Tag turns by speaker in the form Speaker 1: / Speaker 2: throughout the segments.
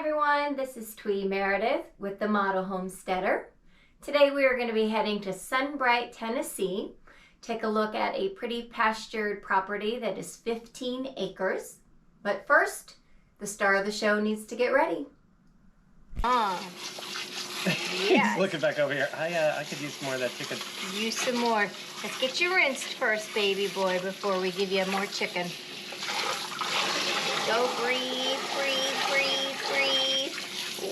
Speaker 1: everyone, this is TWEE Meredith with the Model Homesteader. Today we are going to be heading to Sunbright, Tennessee. Take a look at a pretty pastured property that is 15 acres. But first, the star of the show needs to get ready.
Speaker 2: Yes. Looking back over here, I could use more of that chicken.
Speaker 3: Use some more. Let's get you rinsed first, baby boy, before we give you more chicken. Go breathe, breathe, breathe, breathe. Ooh,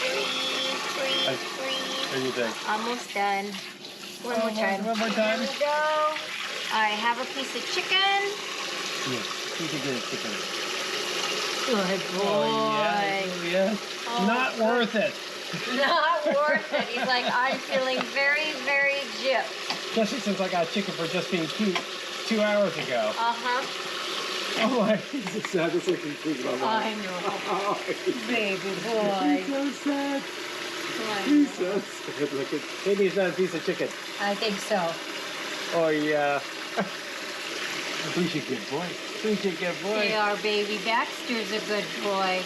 Speaker 3: breathe, breathe, breathe.
Speaker 2: What do you think?
Speaker 3: Almost done. One more time.
Speaker 2: One more time.
Speaker 3: There we go. All right, have a piece of chicken.
Speaker 2: Yeah, you can get a chicken.
Speaker 3: Good boy.
Speaker 2: Oh, yeah. Oh, not worth it.
Speaker 3: Not worth it. He's like, I'm feeling very, very gypped.
Speaker 2: Especially since I got chicken for just being cute 2 hours ago.
Speaker 3: Uh-huh.
Speaker 2: Oh my, this is sad. This is like
Speaker 3: I know. Baby boy.
Speaker 2: He's so sad. He's so sad. Look at, maybe he's not a piece of chicken.
Speaker 3: I think so.
Speaker 2: Oh yeah. He's a good boy. He's a good boy.
Speaker 3: They are, baby. Baxter's a good boy.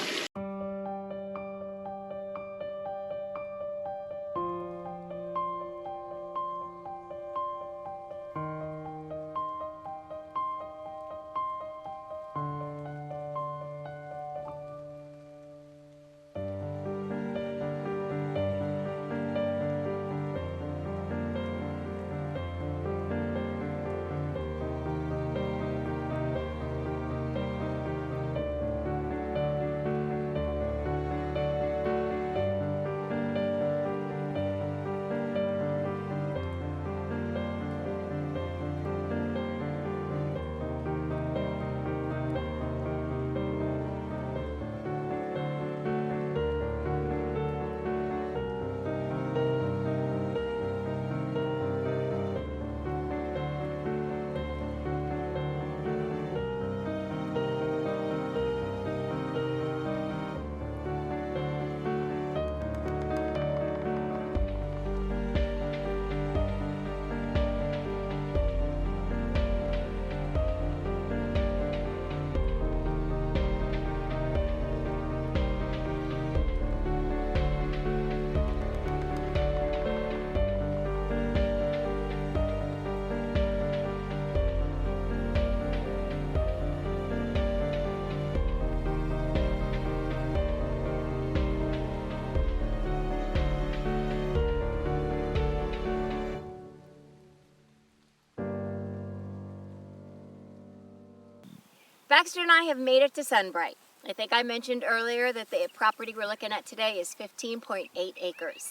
Speaker 3: Baxter and I have made it to Sunbright. I think I mentioned earlier that the property we're looking at today is 15.8 acres.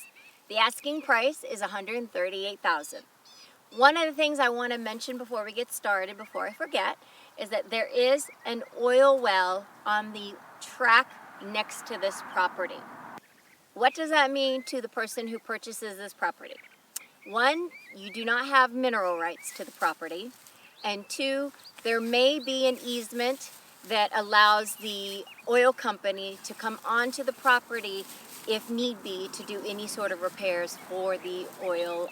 Speaker 3: The asking price is $138,000. One of the things I want to mention before we get started, before I forget, is that there is an oil well on the track next to this property. What does that mean to the person who purchases this property? One, you do not have mineral rights to the property. And two, there may be an easement that allows the oil company to come onto the property if need be to do any sort of repairs for the oil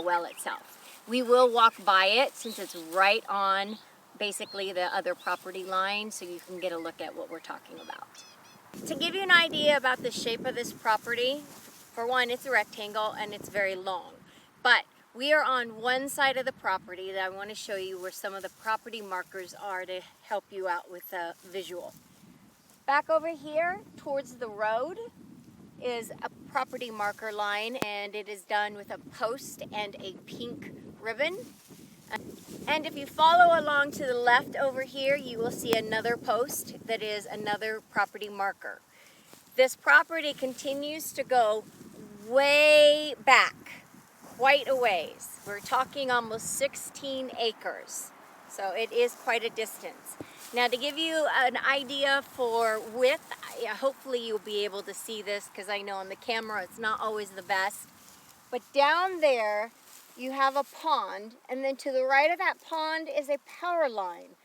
Speaker 3: well itself. We will walk by it since it's right on basically the other property line, so you can get a look at what we're talking about. To give you an idea about the shape of this property, for one, it's a rectangle and it's very long. But we are on one side of the property that I want to show you where some of the property markers are to help you out with a visual. Back over here towards the road is a property marker line, and it is done with a post and a pink ribbon. And if you follow along to the left over here, you will see another post that is another property marker. This property continues to go way back. Quite a ways. We're talking almost 16 acres. So it is quite a distance. Now to give you an idea for width, hopefully you'll be able to see this because I know on the camera it's not always the best. But down there you have a pond, and then to the right of that pond is a power line.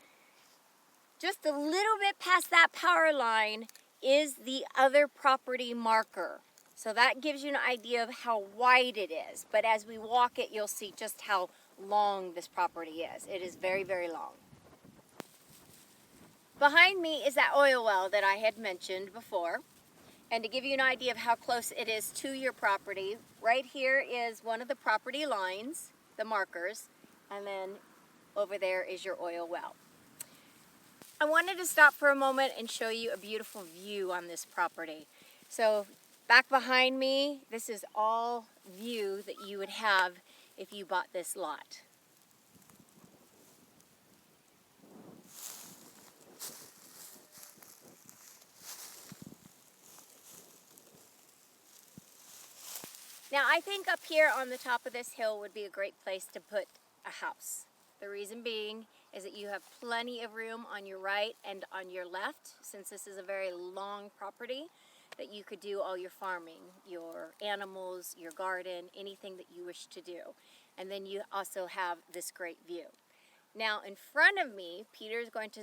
Speaker 3: Just a little bit past that power line is the other property marker. So that gives you an idea of how wide it is. But as we walk it, you'll see just how long this property is. It is very, very long. Behind me is that oil well that I had mentioned before. And to give you an idea of how close it is to your property, right here is one of the property lines, the markers, and then over there is your oil well. I wanted to stop for a moment and show you a beautiful view on this property. So back behind me, this is all view that you would have if you bought this lot. Now I think up here on the top of this hill would be a great place to put a house. The reason being is that you have plenty of room on your right and on your left, since this is a very long property, that you could do all your farming, your animals, your garden, anything that you wish to do. And then you also have this great view. Now in front of me, Peter's going to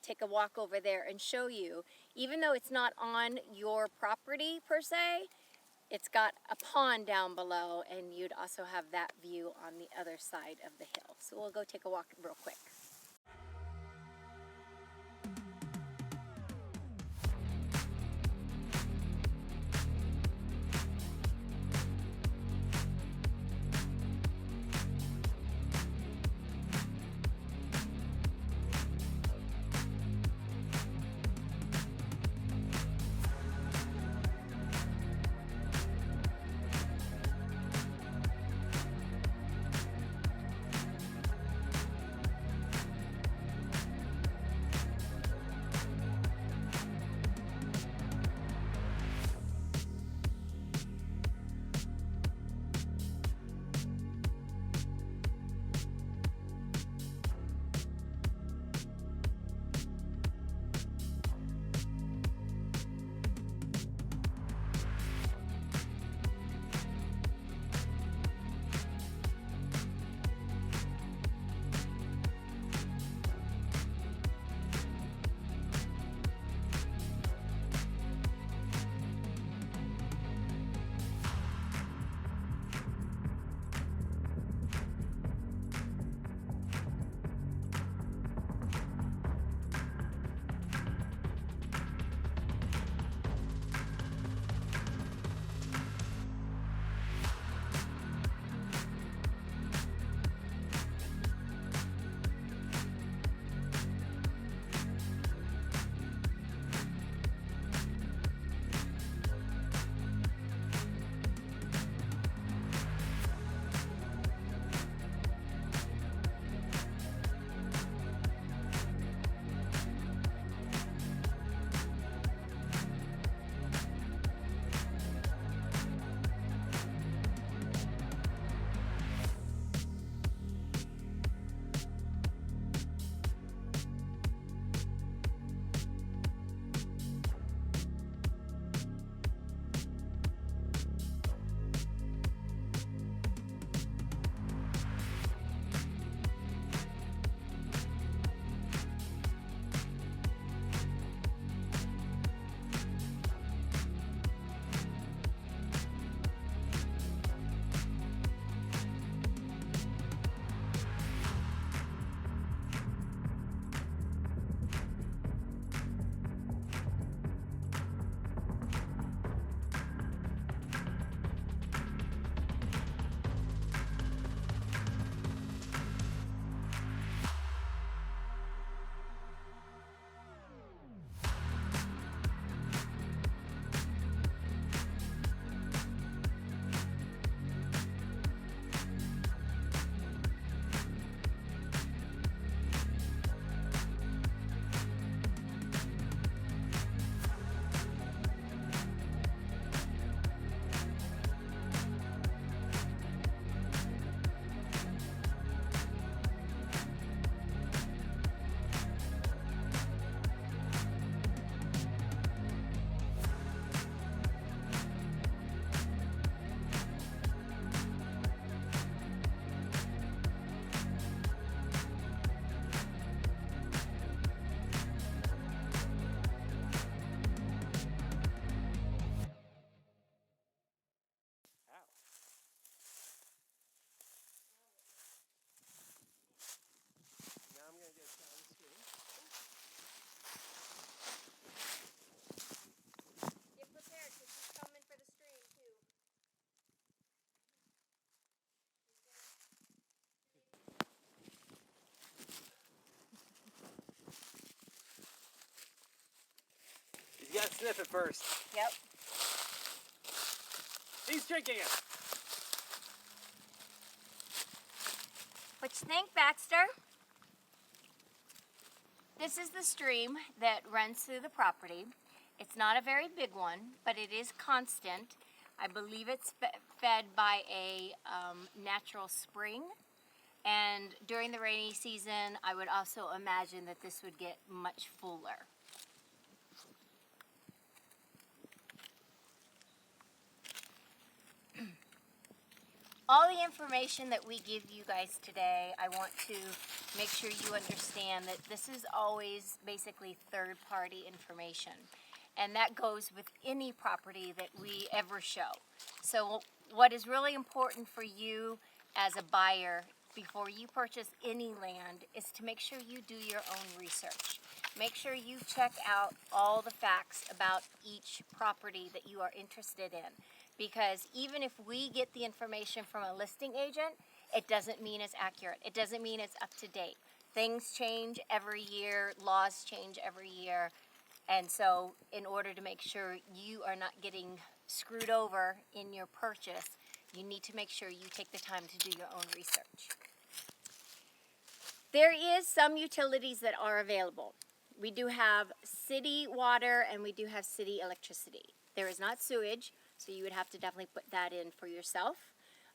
Speaker 3: take a walk over there and show you, even though it's not on your property per se, it's got a pond down below, and you'd also have that view on the other side of the hill. So we'll go take a walk real quick.
Speaker 2: You gotta sniff it first.
Speaker 3: Yep.
Speaker 2: He's drinking it.
Speaker 3: What you think, Baxter? This is the stream that runs through the property. It's not a very big one, but it is constant. I believe it's fed by a natural spring. And during the rainy season, I would also imagine that this would get much fuller. All the information that we give you guys today, I want to make sure you understand that this is always basically third-party information. And that goes with any property that we ever show. So what is really important for you as a buyer before you purchase any land is to make sure you do your own research. Make sure you check out all the facts about each property that you are interested in. Because even if we get the information from a listing agent, it doesn't mean it's accurate. It doesn't mean it's up to date. Things change every year, laws change every year. And so in order to make sure you are not getting screwed over in your purchase, you need to make sure you take the time to do your own research. There is some utilities that are available. We do have city water and we do have city electricity. There is not sewage, so you would have to definitely put that in for yourself.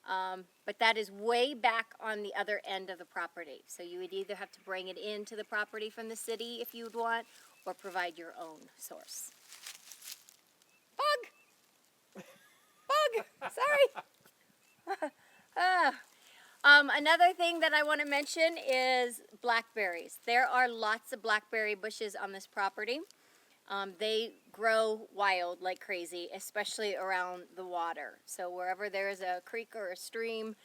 Speaker 3: But that is way back on the other end of the property. So you would either have to bring it into the property from the city if you would want, or provide your own source. Bug! Bug! Sorry! Another thing that I want to mention is blackberries. There are lots of blackberry bushes on this property. They grow wild like crazy, especially around the water. So wherever there is a creek or a stream,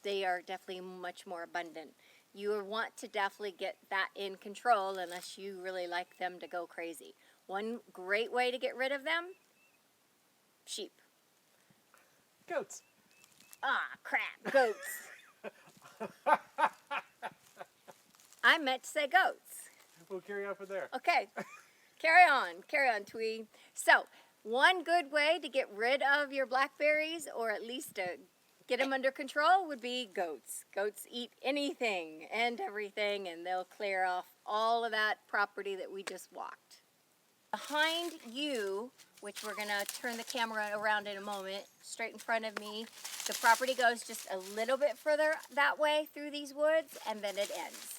Speaker 3: they are definitely much more abundant. You want to definitely get that in control unless you really like them to go crazy. One great way to get rid of them, sheep.
Speaker 2: Goats.
Speaker 3: Ah, crap, goats. I meant to say goats.
Speaker 2: We'll carry on from there.
Speaker 3: Okay, carry on, TWEE. So, one good way to get rid of your blackberries, or at least to get them under control, would be goats. Goats eat anything and everything, and they'll clear off all of that property that we just walked. Behind you, which we're gonna turn the camera around in a moment, straight in front of me, the property goes just a little bit further that way through these woods, and then it ends.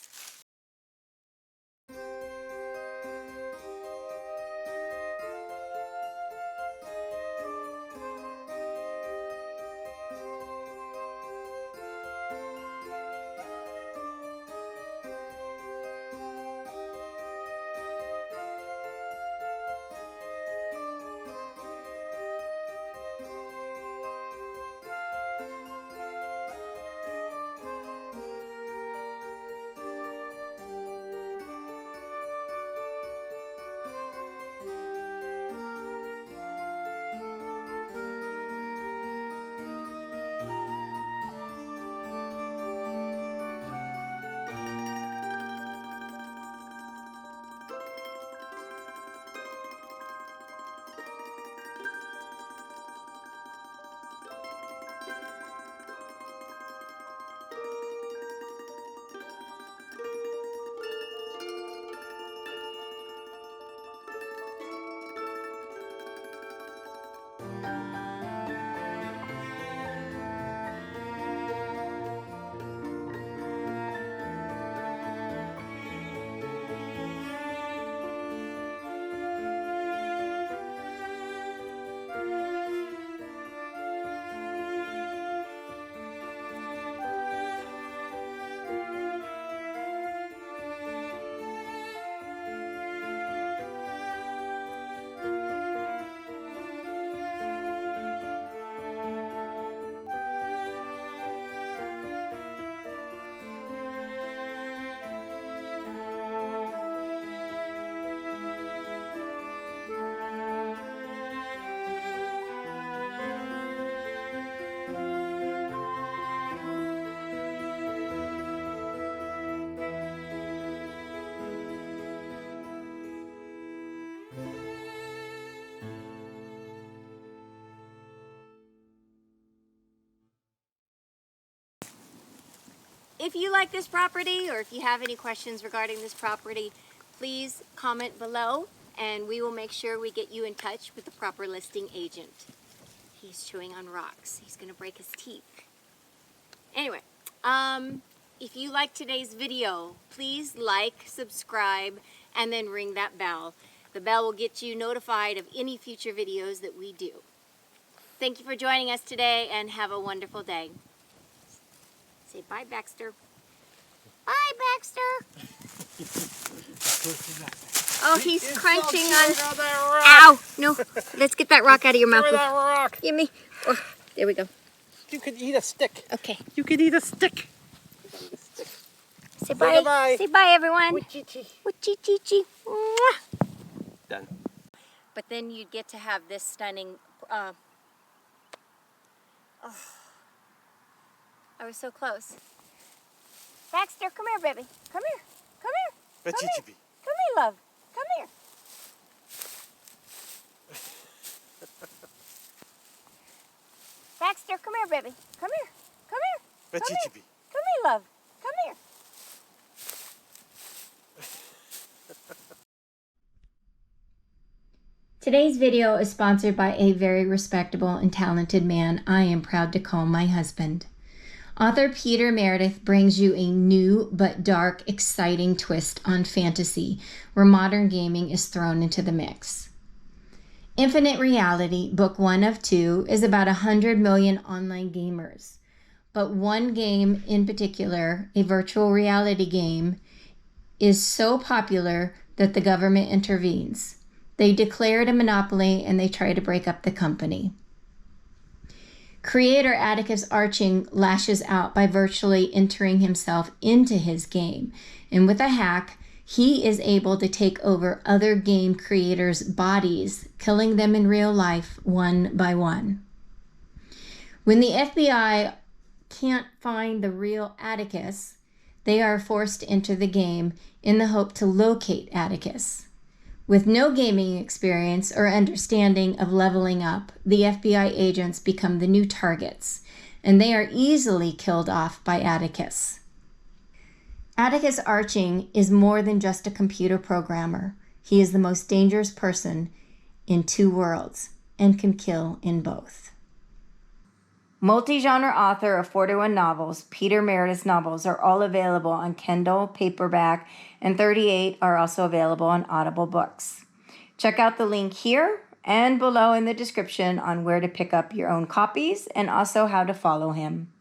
Speaker 3: if you like this property or if you have any questions regarding this property, please comment below and we will make sure we get you in touch with the proper listing agent. He's chewing on rocks. He's gonna break his teeth. Anyway, if you like today's video, please like, subscribe, and then ring that bell. The bell will get you notified of any future videos that we do. Thank you for joining us today and have a wonderful day. Say bye, Baxter. Bye, Baxter. Oh, he's crunching on. Ow! No, let's get that rock out of your mouth.
Speaker 2: Give me that rock.
Speaker 3: Give me. Oh, there we go.
Speaker 2: You could eat a stick.
Speaker 3: Okay.
Speaker 2: You could eat a stick.
Speaker 3: Say bye.
Speaker 2: Bye.
Speaker 3: Say bye, everyone.
Speaker 2: Wachichi.
Speaker 3: Wachichi.
Speaker 2: Done.
Speaker 3: But then you'd get to have this stunning. I was so close. Baxter, come here, baby. Come here. Come here. Come here. Come here, love. Come here. Baxter, come here, baby. Come here. Come here. Come here. Come here, love. Come here.
Speaker 1: Today's video is sponsored by a very respectable and talented man I am proud to call my husband. Author Peter Meredith brings you a new but dark, exciting twist on fantasy where modern gaming is thrown into the mix. Infinite Reality, Book 1 of 2, is about 100 million online gamers. But one game in particular, a virtual reality game, is so popular that the government intervenes. They declare it a monopoly and they try to break up the company. Creator Atticus Arching lashes out by virtually entering himself into his game, and with a hack, he is able to take over other game creators' bodies, killing them in real life one by one. When the FBI can't find the real Atticus, they are forced to enter the game in the hope to locate Atticus. With no gaming experience or understanding of leveling up, the FBI agents become the new targets, and they are easily killed off by Atticus. Atticus Arching is more than just a computer programmer. He is the most dangerous person in two worlds and can kill in both. Multi-genre author of 41 novels, Peter Meredith's novels are all available on Kindle, paperback, and 38 are also available on Audible books. Check out the link here and below in the description on where to pick up your own copies and also how to follow him.